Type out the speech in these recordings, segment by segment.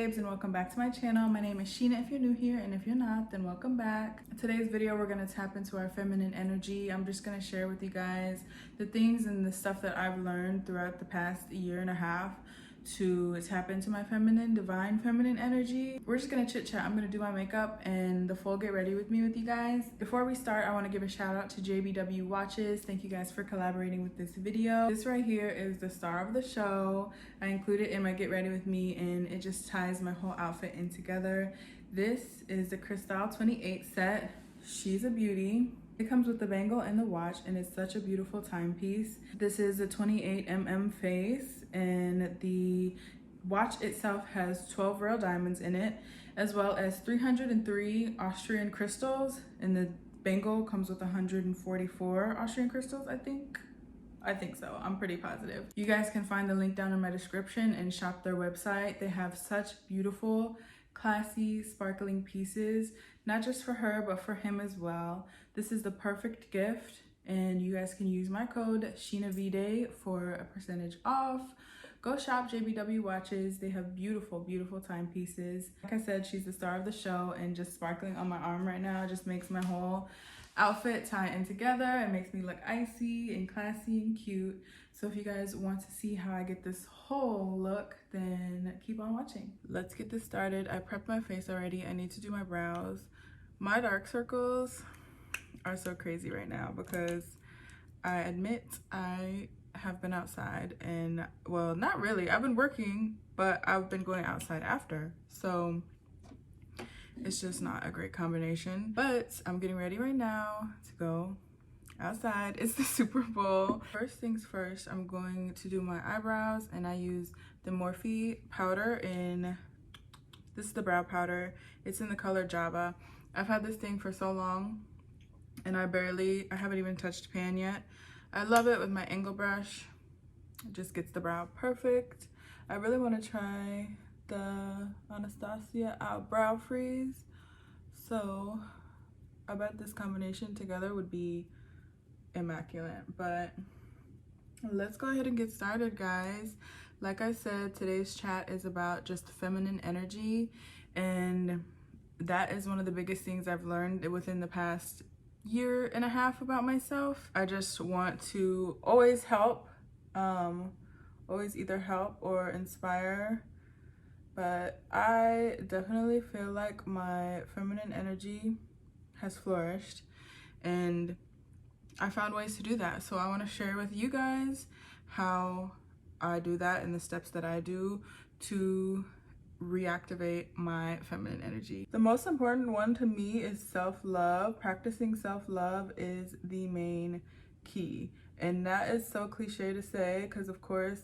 babes, and welcome back to my channel. My name is Sheena if you're new here, and if you're not, then welcome back. In today's video, we're going to tap into our feminine energy. I'm just going to share with you guys the things and the stuff that I've learned throughout the past year and a half to tap into my divine feminine energy. We're just gonna chit chat. I'm gonna do my makeup and the full get ready with me with you guys. Before we start, I want to give a shout out to JBW Watches. Thank you guys for collaborating with this video. This right here is the star of the show. I include it in my get ready with me and it just ties my whole outfit in together. This is the Crystal 28 set. She's a beauty. It comes with the bangle and the watch, and it's such a beautiful timepiece. This is a 28mm face, and the watch itself has 12 real diamonds in it, as well as 303 Austrian crystals, and the bangle comes with 144 Austrian crystals, I think so. I'm pretty positive. You guys can find the link down in my description and shop their website. They have such beautiful, classy, sparkling pieces, not just for her, but for him as well. This is the perfect gift, and you guys can use my code SHEENAVDAY for a percentage off. Go shop JBW Watches. They have beautiful, beautiful timepieces. Like I said, she's the star of the show, and just sparkling on my arm right now just makes my whole outfit tie in together. It makes me look icy and classy and cute. So if you guys want to see how I get this whole look, then keep on watching. Let's get this started. I prepped my face already. I need to do my brows. My dark circles are so crazy right now because I admit I have been outside, and well, not really. I've been working, but I've been going outside after. So it's just not a great combination, but I'm getting ready right now to go outside. It's the Super Bowl. First things first, I'm going to do my eyebrows, and I use the Morphe powder this is the brow powder. It's in the color Java. I've had this thing for so long, and I haven't even touched pan yet. I love it with my angle brush. It just gets the brow perfect. I really want to try the Anastasia brow freeze, so I bet this combination together would be immaculate. But let's go ahead and get started, guys. Like I said, today's chat is about just feminine energy, and that is one of the biggest things I've learned within the past year and a half about myself. I just want to always help, always either help or inspire, but I definitely feel like my feminine energy has flourished, and I found ways to do that. So I want to share with you guys how I do that and the steps that I do to reactivate my feminine energy. The most important one to me is self-love. Practicing self-love is the main key, and that is so cliche to say because of course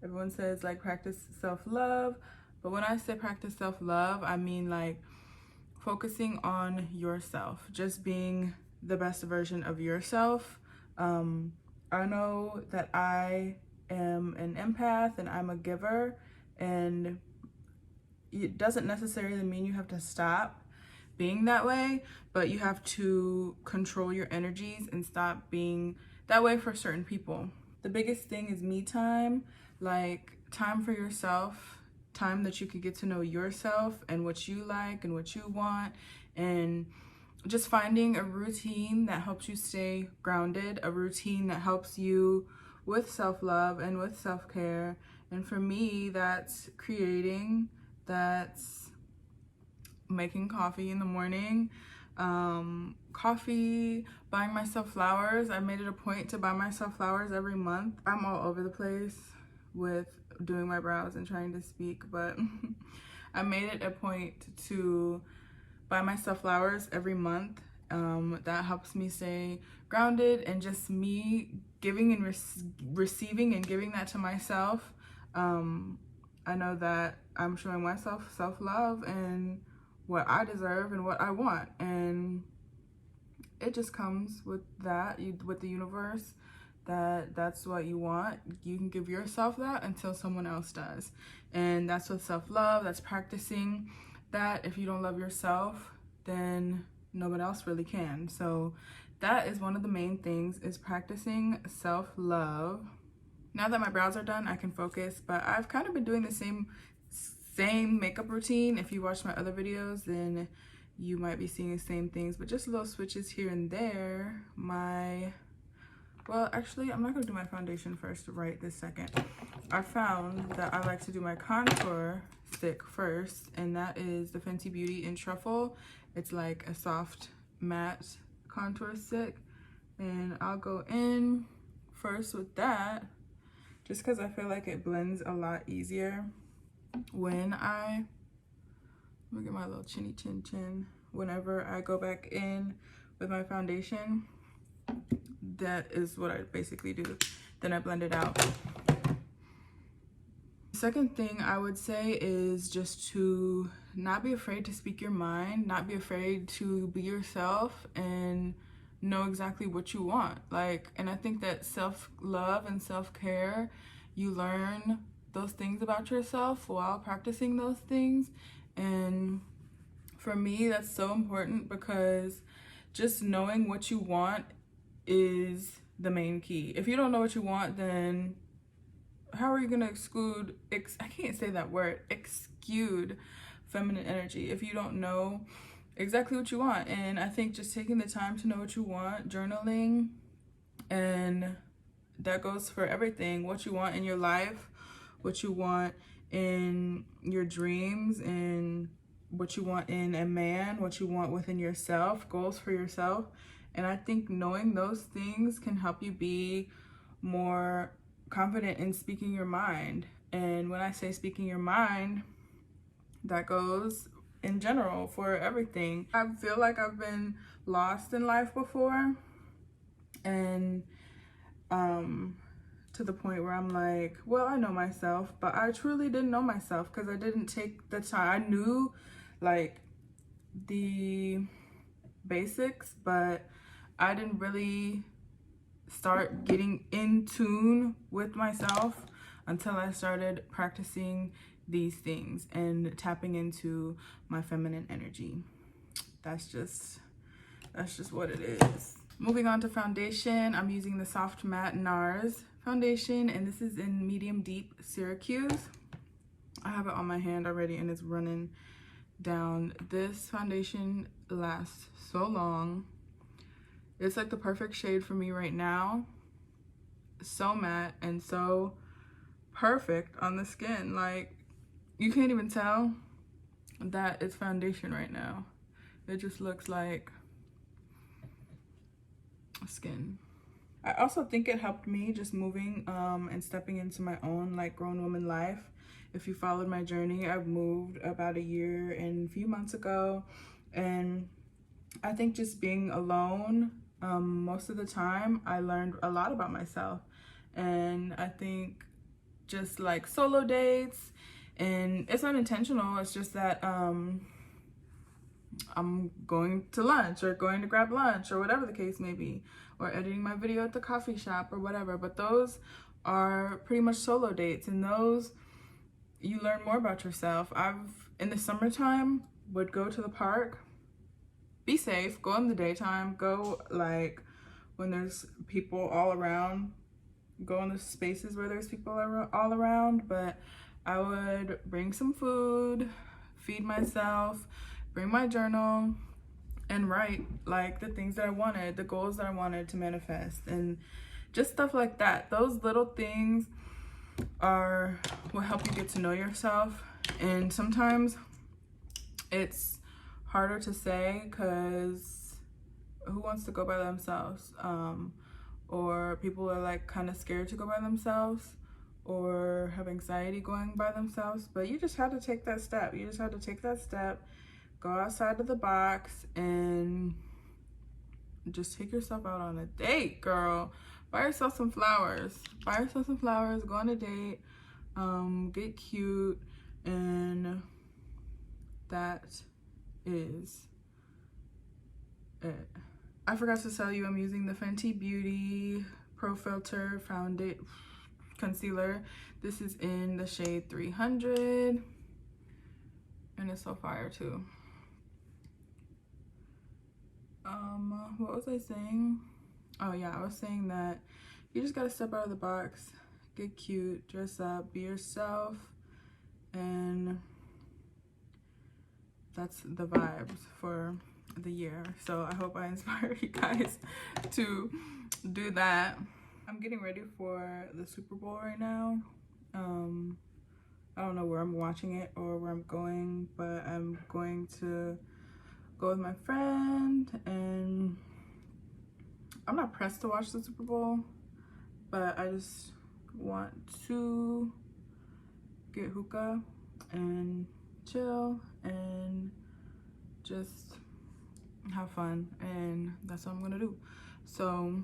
everyone says like practice self-love, but when I say practice self-love, I mean like focusing on yourself, just being the best version of yourself. I know that I am an empath and I'm a giver, and it doesn't necessarily mean you have to stop being that way, but you have to control your energies and stop being that way for certain people. The biggest thing is me time, like time for yourself, time that you could get to know yourself and what you like and what you want, and just finding a routine that helps you stay grounded, a routine that helps you with self-love and with self-care. And for me, that's creating, that's making coffee in the morning, buying myself flowers. I made it a point to buy myself flowers every month. I'm all over the place with doing my brows and trying to speak, but I made it a point to buy myself flowers every month. That helps me stay grounded, and just me giving and receiving and giving that to myself. I know that I'm showing myself self-love and what I deserve and what I want, and it just comes with that, with the universe, that's what you want. You can give yourself that until someone else does, and that's with self-love. That's practicing that. If you don't love yourself, then no one else really can. So that is one of the main things, is practicing self-love. Now that my brows are done, I can focus, but I've kind of been doing the same makeup routine. If you watch my other videos, then you might be seeing the same things, but just little switches here and there. Well, actually, I'm not gonna do my foundation first right this second. I found that I like to do my contour stick first, and that is the Fenty Beauty in Truffle. It's like a soft matte contour stick, and I'll go in first with that just because I feel like it blends a lot easier when let me get my little chinny chin. Whenever I go back in with my foundation, that is what I basically do. Then I blend it out. The second thing I would say is just to not be afraid to speak your mind, not be afraid to be yourself and know exactly what you want. And I think that self-love and self-care, you learn those things about yourself while practicing those things. And for me, that's so important because just knowing what you want is the main key. If you don't know what you want, then how are you gonna exclude feminine energy if you don't know exactly what you want? And I think just taking the time to know what you want, journaling, and that goes for everything. What you want in your life, what you want in your dreams, and what you want in a man, what you want within yourself, goals for yourself. And I think knowing those things can help you be more confident in speaking your mind. And when I say speaking your mind, that goes in general for everything. I feel like I've been lost in life before, and to the point where I'm like, well, I know myself, but I truly didn't know myself because I didn't take the time. I knew like the basics, but I didn't really start getting in tune with myself until I started practicing these things and tapping into my feminine energy. That's just what it is. Moving on to foundation, I'm using the Soft Matte NARS foundation, and this is in medium deep Syracuse. I have it on my hand already and it's running down. This foundation lasts so long. It's like the perfect shade for me right now. So matte and so perfect on the skin. Like, you can't even tell that it's foundation right now. It just looks like skin. I also think it helped me just moving and stepping into my own like grown woman life. If you followed my journey, I've moved about a year and a few months ago, and I think just being alone most of the time, I learned a lot about myself. And I think just like solo dates, and it's unintentional, it's just that I'm going to lunch or going to grab lunch or whatever the case may be, or editing my video at the coffee shop or whatever. But those are pretty much solo dates, and those you learn more about yourself. In the summertime, would go to the park, be safe, go in the daytime, go like when there's people all around, go in the spaces where there's people all around. But I would bring some food, feed myself, bring my journal, and write like the things that I wanted, the goals that I wanted to manifest, and just stuff like that. Those little things will help you get to know yourself. And sometimes it's harder to say because who wants to go by themselves? Or people are like kind of scared to go by themselves or have anxiety going by themselves. But you just have to take that step. You just have to take that step, go outside of the box, and just take yourself out on a date, girl. Buy yourself some flowers. Buy yourself some flowers, go on a date, get cute, and that is it. I forgot to tell you I'm using the Fenty Beauty Pro Filter Concealer. This is in the shade 300, and it's so fire too. What was I saying? Oh yeah, I was saying that you just gotta step out of the box, get cute, dress up, be yourself, and that's the vibes for the year. So I hope I inspire you guys to do that. I'm getting ready for the Super Bowl right now. I don't know where I'm watching it or where I'm going, but I'm going to go with my friend, and I'm not pressed to watch the Super Bowl, but I just want to get hookah and chill and just have fun, and that's what I'm gonna do. So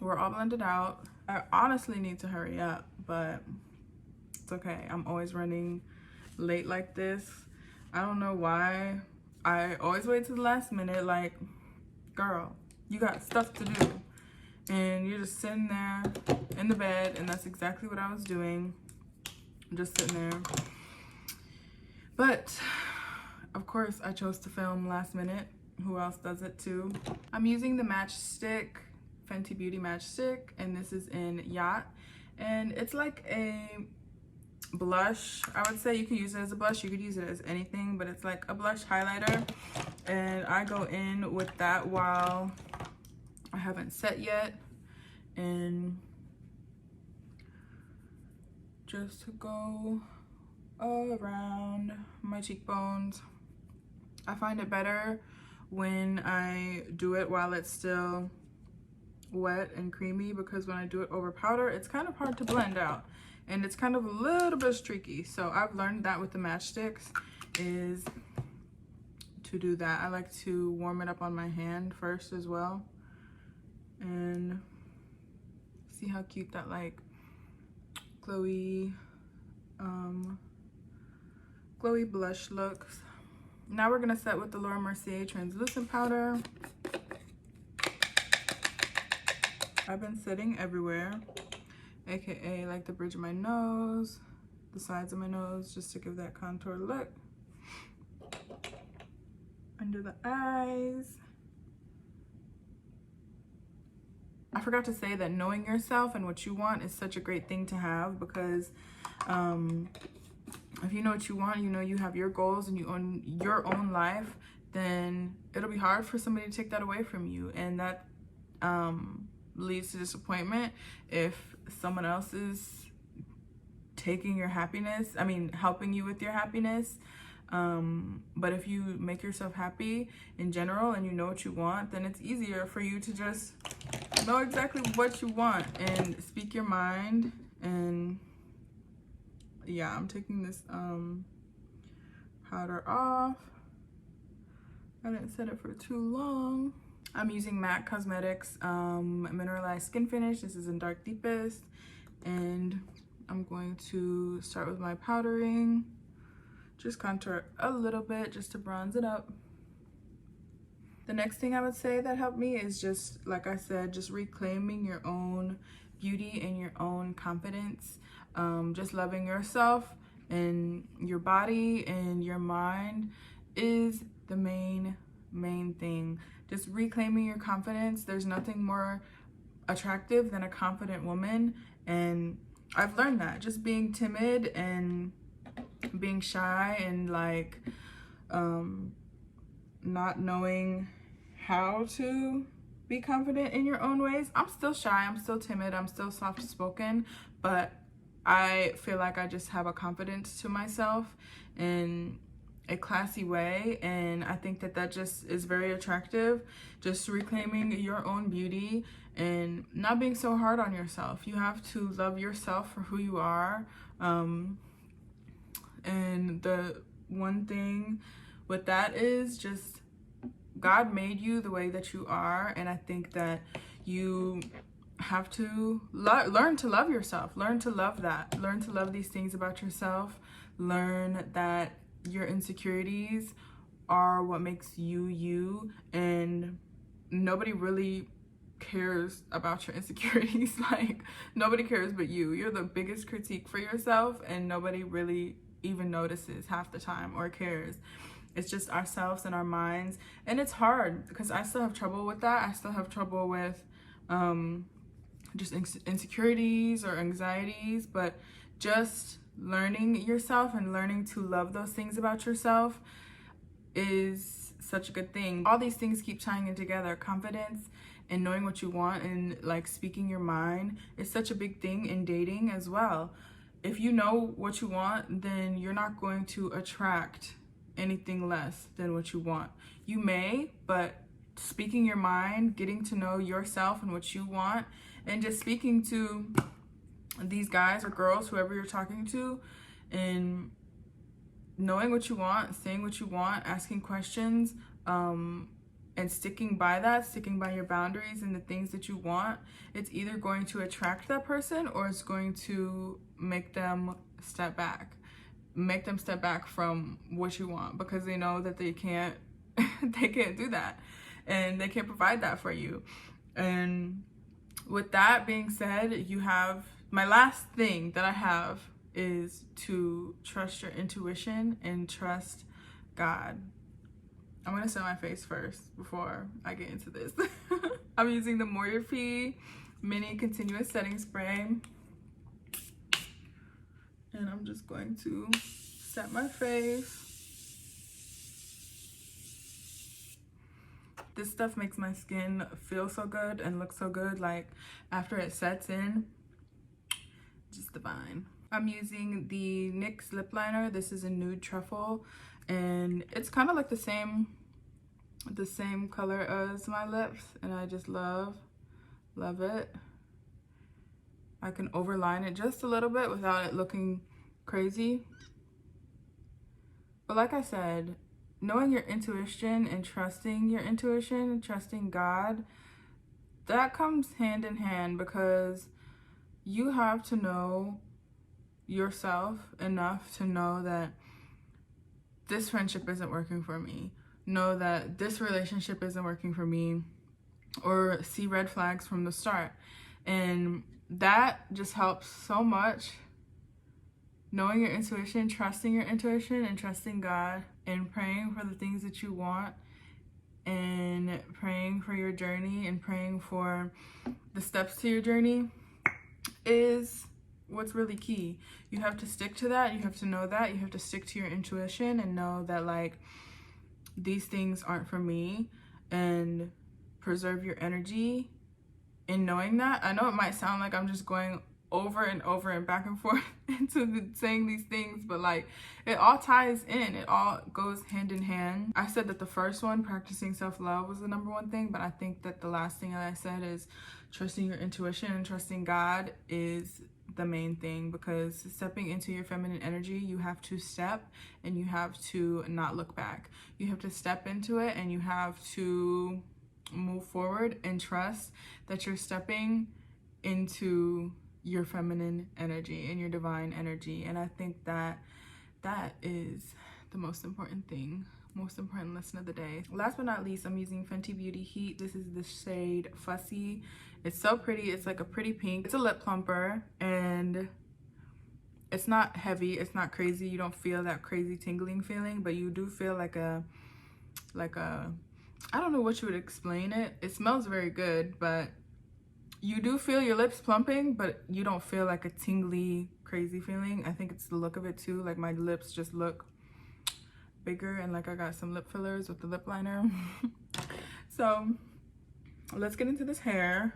we're all blended out. I honestly need to hurry up, but it's okay. I'm always running late like this. I don't know why. I always wait to the last minute. Like, girl, you got stuff to do, and you're just sitting there in the bed, and that's exactly what I was doing, just sitting there. But of course I chose to film last minute. Who else does it too? I'm using the matchstick, Fenty Beauty matchstick, and this is in Yacht, and it's like a blush. I would say you can use it as a blush, you could use it as anything, but it's like a blush highlighter, and I go in with that while I haven't set yet, and just to go around my cheekbones. I find it better when I do it while it's still wet and creamy, because when I do it over powder, it's kind of hard to blend out, and it's kind of a little bit streaky. So I've learned that with the matchsticks is to do that. I like to warm it up on my hand first as well, and see how cute that like glowy blush looks. Now we're gonna set with the Laura Mercier translucent powder. I've been setting everywhere, aka like the bridge of my nose, the sides of my nose, just to give that contour look. Under the eyes. I forgot to say that knowing yourself and what you want is such a great thing to have, because if you know what you want, you know you have your goals and you own your own life, then it'll be hard for somebody to take that away from you, and that leads to disappointment if someone else is taking your happiness, I mean helping you with your happiness. But if you make yourself happy in general and you know what you want, then it's easier for you to just know exactly what you want and speak your mind. And yeah, I'm taking this powder off. I didn't set it for too long. I'm using MAC Cosmetics Mineralized Skin Finish. This is in Dark Deepest, and I'm going to start with my powdering. Just contour a little bit just to bronze it up. The next thing I would say that helped me is just, like I said, just reclaiming your own beauty and your own confidence. Just loving yourself and your body and your mind is the main thing. Just reclaiming your confidence. There's nothing more attractive than a confident woman, and I've learned that. Just being timid and being shy and like not knowing how to be confident in your own ways. I'm still shy, I'm still timid, I'm still soft spoken, but I feel like I just have a confidence to myself in a classy way, and I think that that just is very attractive. Just reclaiming your own beauty and not being so hard on yourself. You have to love yourself for who you are. And the one thing with that is just God made you the way that you are, and I think that you have to learn to love yourself, learn to love that, learn to love these things about yourself, learn that your insecurities are what makes you you, and nobody really cares about your insecurities. Like, nobody cares but you. You're the biggest critique for yourself, and nobody really even notices half the time or cares. It's just ourselves and our minds, and it's hard because I still have trouble with that. I still have trouble with just insecurities or anxieties, but just learning yourself and learning to love those things about yourself is such a good thing. All these things keep tying in together. Confidence and knowing what you want and like speaking your mind is such a big thing in dating as well. If you know what you want, then you're not going to attract anything less than what you want. You may, but speaking your mind, getting to know yourself and what you want, and just speaking to these guys or girls, whoever you're talking to, and knowing what you want, saying what you want, asking questions, and sticking by that, sticking by your boundaries and the things that you want, it's either going to attract that person or it's going to make them step back. Make them step back from what you want, because they know that they can't they can't do that and they can't provide that for you. And with that being said, you have my last thing that I have is to trust your intuition and trust God. I'm gonna set my face first before I get into this. I'm using the Morphe Mini Continuous Setting Spray. And I'm just going to set my face. This stuff makes my skin feel so good and look so good. Like after it sets in, just divine. I'm using the NYX lip liner. This is a nude truffle, and it's kind of like the same color as my lips, and I just love it. I can overline it just a little bit without it looking crazy. But like I said, knowing your intuition and trusting your intuition and trusting God, that comes hand in hand, because you have to know yourself enough to know that this friendship isn't working for me, know that this relationship isn't working for me, or see red flags from the start. And that just helps so much. Knowing your intuition, trusting your intuition, and trusting God, and praying for the things that you want, and praying for your journey, and praying for the steps to your journey is what's really key. You have to stick to that. You have to know that. You have to stick to your intuition and know that, like, these things aren't for me, and preserve your energy in knowing that. I know it might sound like I'm just going over and over and back and forth into saying these things, but like it all ties in, it all goes hand in hand. I said that the first one, practicing self-love, was the #1 thing, but I think that the last thing that I said is trusting your intuition and trusting God is the main thing, because stepping into your feminine energy, you have to step and you have to not look back. You have to step into it and you have to move forward and trust that you're stepping into your feminine energy and your divine energy. And I think that that is the most important thing, most important lesson of the day. Last but not least, I'm using Fenty Beauty Heat. This is the shade Fussy. It's so pretty. It's like a pretty pink. It's a lip plumper, and it's not heavy, it's not crazy. You don't feel that crazy tingling feeling, but you do feel like a I don't know what you would explain it. It smells very good, but you do feel your lips plumping, but you don't feel like a tingly, crazy feeling. I think it's the look of it too. Like my lips just look bigger, and like I got some lip fillers with the lip liner. So let's get into this hair.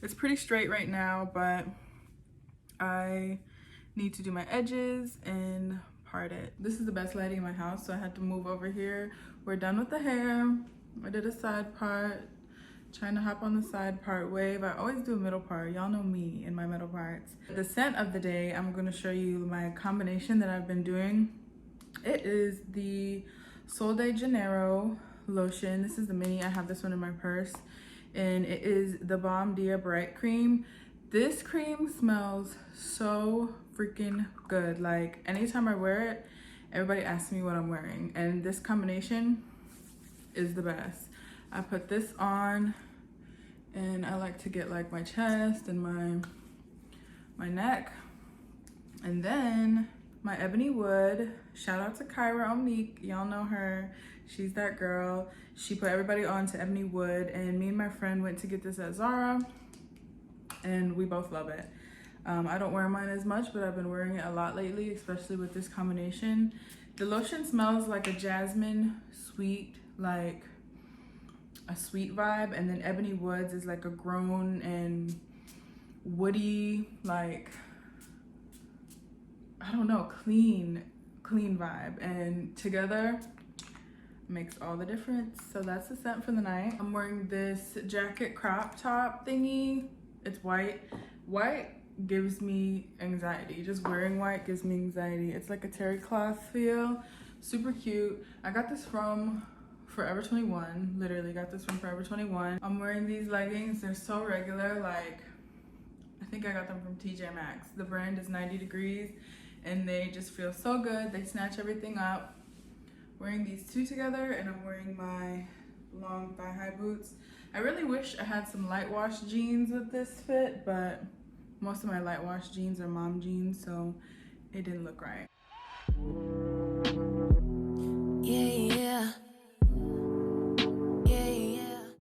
It's pretty straight right now, but I need to do my edges and part it. This is the best lighting in my house, so I had to move over here. We're done with the hair. I did a side part. Trying to hop on the side part wave. I always do a middle part. Y'all know me and my middle parts. The scent of the day, I'm going to show you my combination that I've been doing. It is the Sol de Janeiro lotion. This is the mini. I have this one in my purse, and it is the Balm Dia Bright Cream. This cream smells so freaking good. Like anytime I wear it, everybody asks me what I'm wearing, and this combination is the best. I put this on, and I like to get like my chest and my neck, and then my ebony wood. Shout out to Kyra Omnique, y'all know her. She's that girl. She put everybody on to ebony wood, and me and my friend went to get this at Zara, and we both love it. I don't wear mine as much, but I've been wearing it a lot lately, especially with this combination. The lotion smells like a jasmine sweet, like a sweet vibe, and then Ebony Woods is like a grown and woody, like, I don't know, clean vibe, and together makes all the difference. So that's the scent for the night. I'm wearing this jacket crop top thingy. It's white. White gives me anxiety. Just wearing white gives me anxiety. It's like a terry cloth feel. Super cute. I got this from Forever 21. Literally got this from Forever 21. I'm wearing these leggings. They're so regular. Like, I think I got them from TJ Maxx. The brand is 90 Degrees and they just feel so good. They snatch everything up. Wearing these two together, and I'm wearing my long thigh-high boots. I really wish I had some light wash jeans with this fit, but most of my light wash jeans are mom jeans, so it didn't look right.